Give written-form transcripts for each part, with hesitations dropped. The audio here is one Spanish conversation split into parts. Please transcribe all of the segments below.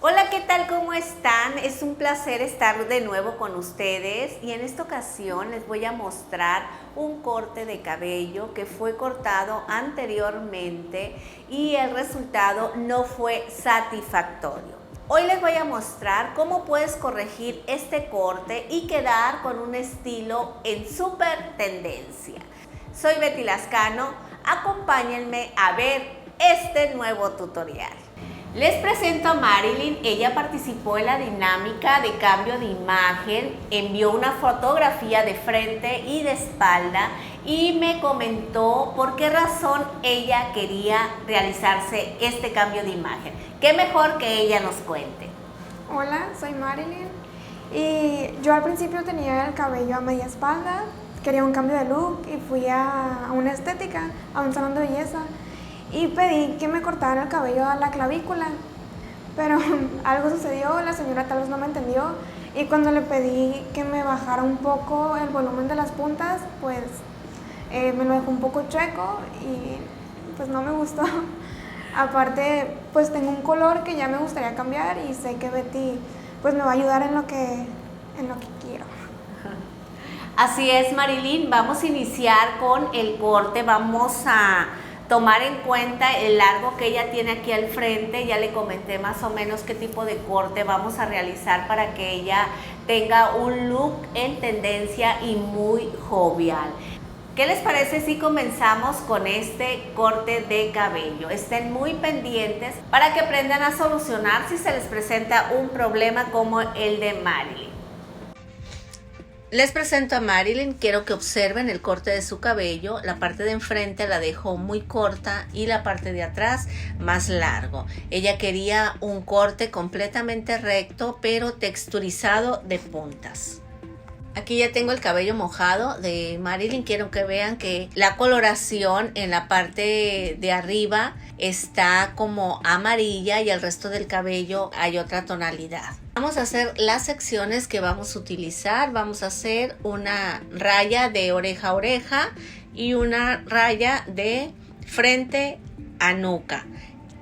Hola, ¿qué tal? ¿Cómo están? Es un placer estar de nuevo con ustedes y en esta ocasión les voy a mostrar un corte de cabello que fue cortado anteriormente y el resultado no fue satisfactorio. Hoy les voy a mostrar cómo puedes corregir este corte y quedar con un estilo en súper tendencia. Soy Betty Lascano, acompáñenme a ver este nuevo tutorial. Les presento a Marilyn. Ella participó en la dinámica de cambio de imagen, envió una fotografía de frente y de espalda y me comentó por qué razón ella quería realizarse este cambio de imagen. Qué mejor que ella nos cuente. Hola, soy Marilyn y yo al principio tenía el cabello a media espalda, quería un cambio de look y fui a una estética, a un salón de belleza. Y pedí que me cortaran el cabello a la clavícula, pero algo sucedió, la señora tal vez no me entendió y cuando le pedí que me bajara un poco el volumen de las puntas, pues me lo dejó un poco chueco y pues no me gustó. Aparte, pues tengo un color que ya me gustaría cambiar y sé que Betty pues me va a ayudar en lo que quiero. Así es, Marilyn, vamos a iniciar con el corte, vamos a tomar en cuenta el largo que ella tiene aquí al frente. Ya le comenté más o menos qué tipo de corte vamos a realizar para que ella tenga un look en tendencia y muy jovial. ¿Qué les parece si comenzamos con este corte de cabello? Estén muy pendientes para que aprendan a solucionar si se les presenta un problema como el de Marilyn. Les presento a Marilyn. Quiero que observen el corte de su cabello. La parte de enfrente la dejó muy corta y la parte de atrás más largo. Ella quería un corte completamente recto pero texturizado de puntas. Aquí ya tengo el cabello mojado de Marilyn. Quiero que vean que la coloración en la parte de arriba está como amarilla y el resto del cabello hay otra tonalidad. Vamos a hacer las secciones que vamos a utilizar. Vamos a hacer una raya de oreja a oreja y una raya de frente a nuca.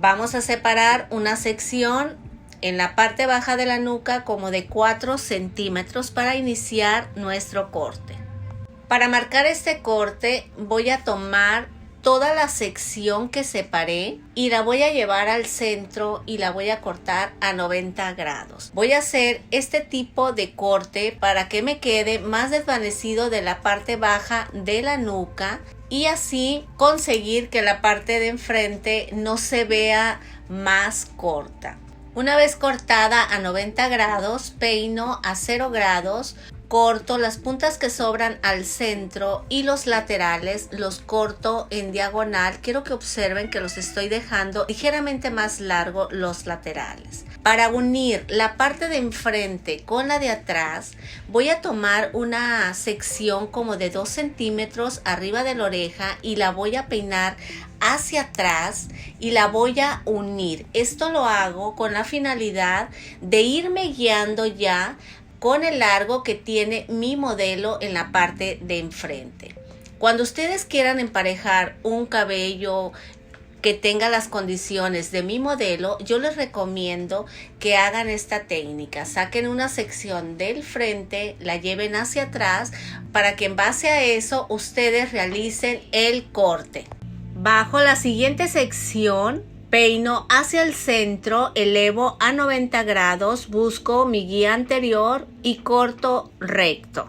Vamos a separar una sección en la parte baja de la nuca como de 4 centímetros para iniciar nuestro corte. Para marcar este corte voy a tomar toda la sección que separé y la voy a llevar al centro y la voy a cortar a 90 grados. Voy a hacer este tipo de corte para que me quede más desvanecido de la parte baja de la nuca y así conseguir que la parte de enfrente no se vea más corta. Una vez cortada a 90 grados, peino a 0 grados, corto las puntas que sobran al centro y los laterales los corto en diagonal. Quiero que observen que los estoy dejando ligeramente más largo los laterales. Para unir la parte de enfrente con la de atrás, voy a tomar una sección como de 2 centímetros arriba de la oreja y la voy a peinar hacia atrás y la voy a unir. Esto lo hago con la finalidad de irme guiando ya con el largo que tiene mi modelo en la parte de enfrente. Cuando ustedes quieran emparejar un cabello que tenga las condiciones de mi modelo, yo les recomiendo que hagan esta técnica. Saquen una sección del frente, la lleven hacia atrás para que en base a eso ustedes realicen el corte. Bajo la siguiente sección, peino hacia el centro, elevo a 90 grados, busco mi guía anterior y corto recto.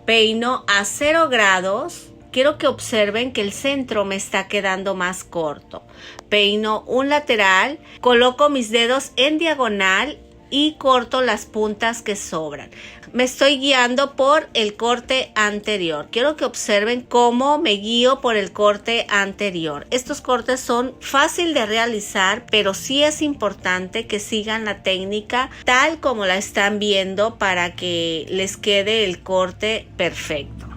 Peino a 0 grados. Quiero que observen que el centro me está quedando más corto. Peino un lateral, coloco mis dedos en diagonal y corto las puntas que sobran. Me estoy guiando por el corte anterior. Quiero que observen cómo me guío por el corte anterior. Estos cortes son fáciles de realizar, pero sí es importante que sigan la técnica tal como la están viendo para que les quede el corte perfecto.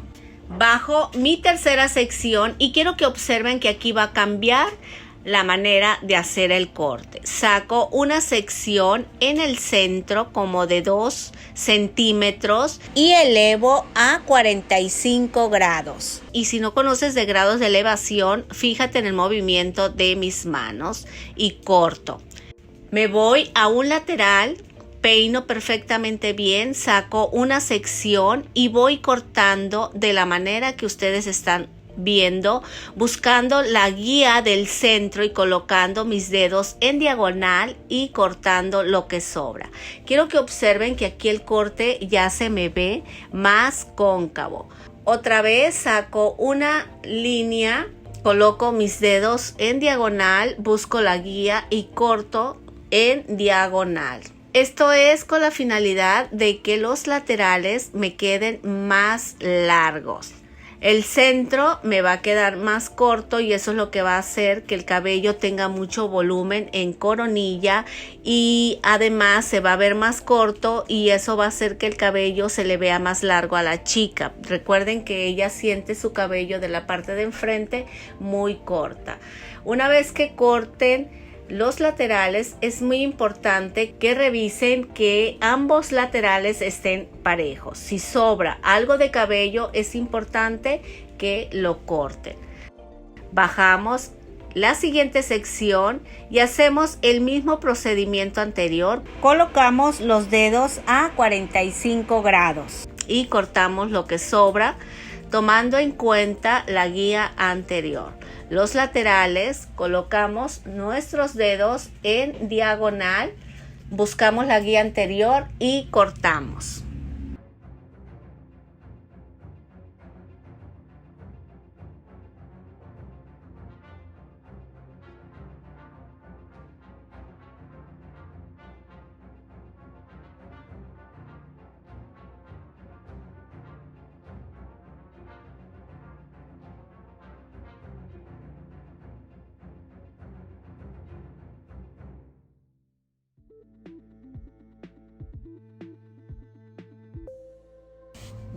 Bajo mi tercera sección y quiero que observen que aquí va a cambiar la manera de hacer el corte. Saco una sección en el centro como de 2 centímetros y elevo a 45 grados. Y si no conoces de grados de elevación, fíjate en el movimiento de mis manos y corto. Me voy a un lateral, peino perfectamente bien, saco una sección y voy cortando de la manera que ustedes están viendo, buscando la guía del centro y colocando mis dedos en diagonal y cortando lo que sobra. Quiero que observen que aquí el corte ya se me ve más cóncavo. Otra vez saco una línea, coloco mis dedos en diagonal, busco la guía y corto en diagonal. Esto es con la finalidad de que los laterales me queden más largos. El centro me va a quedar más corto y eso es lo que va a hacer que el cabello tenga mucho volumen en coronilla y además se va a ver más corto y eso va a hacer que el cabello se le vea más largo a la chica. Recuerden que ella siente su cabello de la parte de enfrente muy corta. Una vez que corten los laterales, es muy importante que revisen que ambos laterales estén parejos. Si sobra algo de cabello, es importante que lo corten. Bajamos la siguiente sección y hacemos el mismo procedimiento anterior. Colocamos los dedos a 45 grados y cortamos lo que sobra, tomando en cuenta la guía anterior. Los laterales, colocamos nuestros dedos en diagonal, buscamos la guía anterior y cortamos.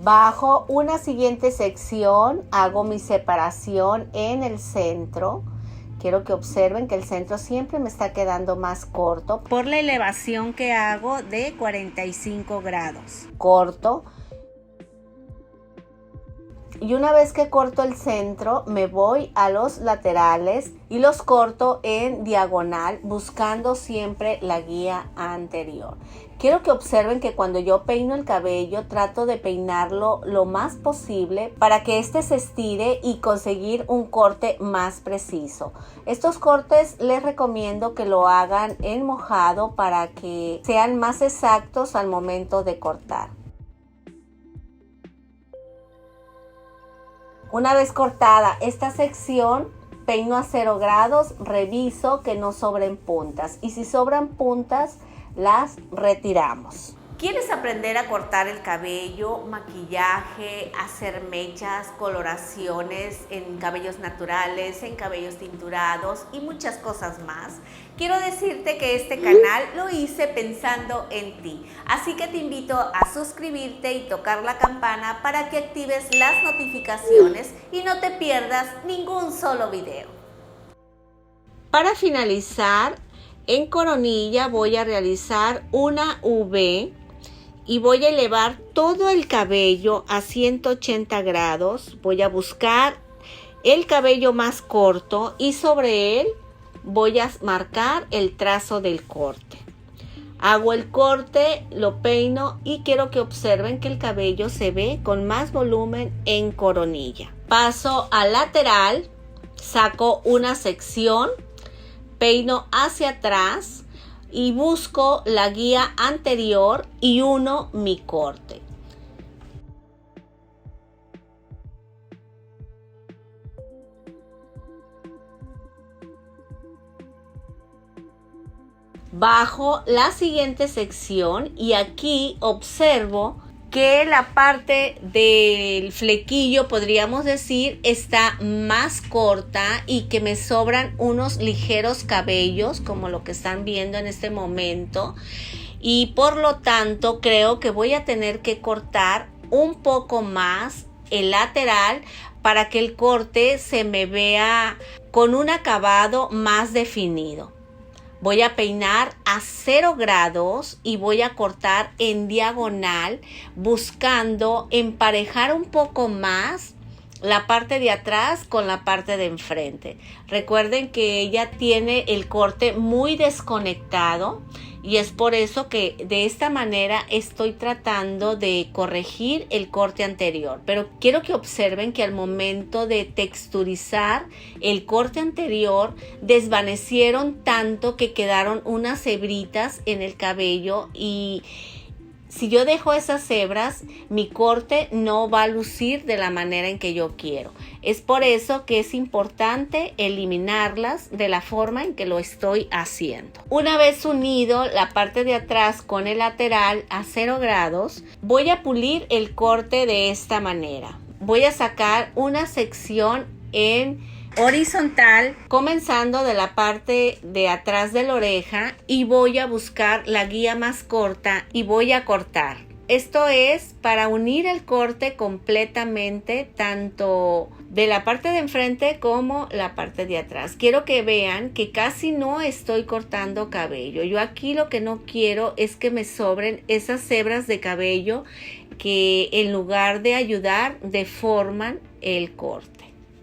Bajo una siguiente sección, hago mi separación en el centro. Quiero que observen que el centro siempre me está quedando más corto por la elevación que hago de 45 grados. Corto. Y una vez que corto el centro, me voy a los laterales y los corto en diagonal, buscando siempre la guía anterior. Quiero que observen que cuando yo peino el cabello, trato de peinarlo lo más posible para que este se estire y conseguir un corte más preciso. Estos cortes les recomiendo que lo hagan en mojado para que sean más exactos al momento de cortar. Una vez cortada esta sección, peino a 0 grados, reviso que no sobren puntas y si sobran puntas, las retiramos. ¿Quieres aprender a cortar el cabello, maquillaje, hacer mechas, coloraciones en cabellos naturales, en cabellos tinturados y muchas cosas más? Quiero decirte que este canal lo hice pensando en ti, así que te invito a suscribirte y tocar la campana para que actives las notificaciones y no te pierdas ningún solo video. Para finalizar, en coronilla voy a realizar una V y voy a elevar todo el cabello a 180 grados. Voy a buscar el cabello más corto y sobre él voy a marcar el trazo del corte. Hago el corte, lo peino y quiero que observen que el cabello se ve con más volumen en coronilla. Paso al lateral, saco una sección, peino hacia atrás y busco la guía anterior y uno mi corte. Bajo la siguiente sección y aquí observo que la parte del flequillo, podríamos decir, está más corta y que me sobran unos ligeros cabellos, como lo que están viendo en este momento. Y por lo tanto, creo que voy a tener que cortar un poco más el lateral para que el corte se me vea con un acabado más definido. Voy a peinar a 0 grados y voy a cortar en diagonal, buscando emparejar un poco más la parte de atrás con la parte de enfrente. Recuerden que ella tiene el corte muy desconectado y es por eso que de esta manera estoy tratando de corregir el corte anterior. Pero quiero que observen que al momento de texturizar el corte anterior desvanecieron tanto que quedaron unas hebritas en el cabello, y si yo dejo esas hebras, mi corte no va a lucir de la manera en que yo quiero. Es por eso que es importante eliminarlas de la forma en que lo estoy haciendo. Una vez unido la parte de atrás con el lateral a 0 grados, voy a pulir el corte de esta manera. Voy a sacar una sección en horizontal, comenzando de la parte de atrás de la oreja, y voy a buscar la guía más corta y voy a cortar. Esto es para unir el corte completamente, tanto de la parte de enfrente como la parte de atrás. Quiero que vean que casi no estoy cortando cabello. Yo aquí lo que no quiero es que me sobren esas hebras de cabello que en lugar de ayudar deforman el corte.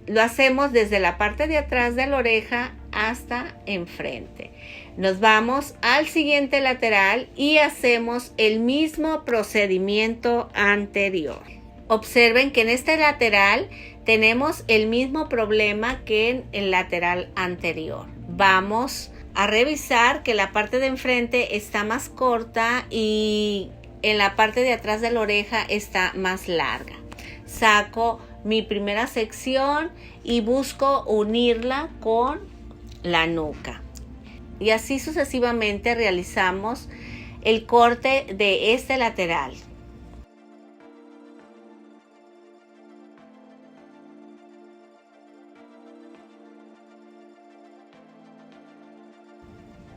Lo hacemos desde la parte de atrás de la oreja hasta enfrente. Nos vamos al siguiente lateral y hacemos el mismo procedimiento anterior. Observen que en este lateral tenemos el mismo problema que en el lateral anterior. Vamos a revisar que la parte de enfrente está más corta y en la parte de atrás de la oreja está más larga. Saco mi primera sección y busco unirla con la nuca, y así sucesivamente realizamos el corte de este lateral.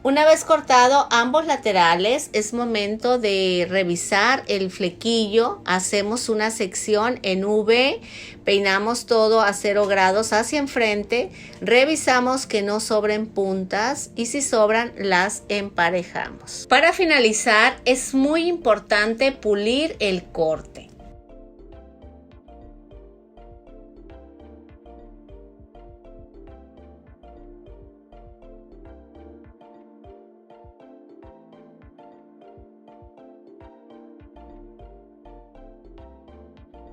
Una vez cortado ambos laterales, es momento de revisar el flequillo. Hacemos una sección en V, peinamos todo a 0 grados hacia enfrente, revisamos que no sobren puntas y si sobran las emparejamos. Para finalizar, es muy importante pulir el corte.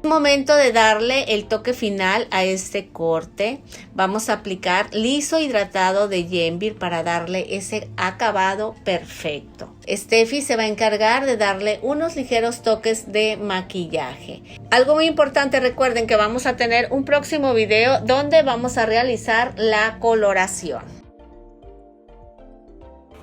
Es momento de darle el toque final a este corte. Vamos a aplicar liso hidratado de Yenvir para darle ese acabado perfecto. Steffi se va a encargar de darle unos ligeros toques de maquillaje. Algo muy importante, recuerden que vamos a tener un próximo video donde vamos a realizar la coloración.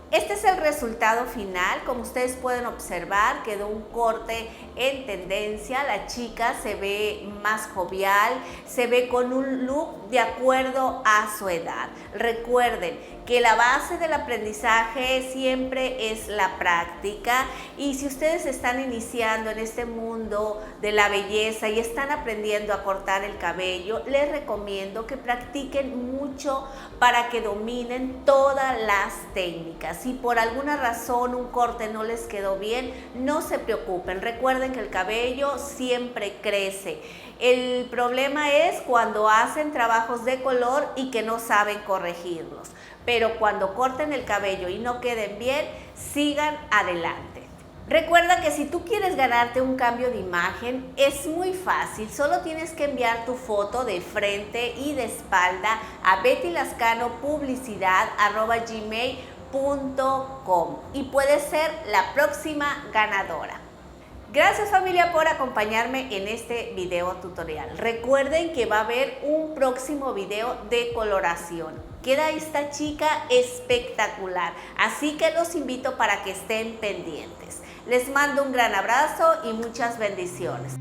Este es el resultado final. Como ustedes pueden observar, quedó un corte en tendencia. La chica se ve más jovial, se ve con un look de acuerdo a su edad. Recuerden que la base del aprendizaje siempre es la práctica, y si ustedes están iniciando en este mundo de la belleza y están aprendiendo a cortar el cabello, les recomiendo que practiquen mucho para que dominen todas las técnicas. Si por alguna razón un corte no les quedó bien, no se preocupen. Recuerden que el cabello siempre crece. El problema es cuando hacen trabajos de color y que no saben corregirlos. Pero cuando corten el cabello y no queden bien, sigan adelante. Recuerda que si tú quieres ganarte un cambio de imagen, es muy fácil. Solo tienes que enviar tu foto de frente y de espalda a bettylascanopublicidad@gmail.com y puedes ser la próxima ganadora. Gracias, familia, por acompañarme en este video tutorial. Recuerden que va a haber un próximo video de coloración. Queda esta chica espectacular, así que los invito para que estén pendientes. Les mando un gran abrazo y muchas bendiciones.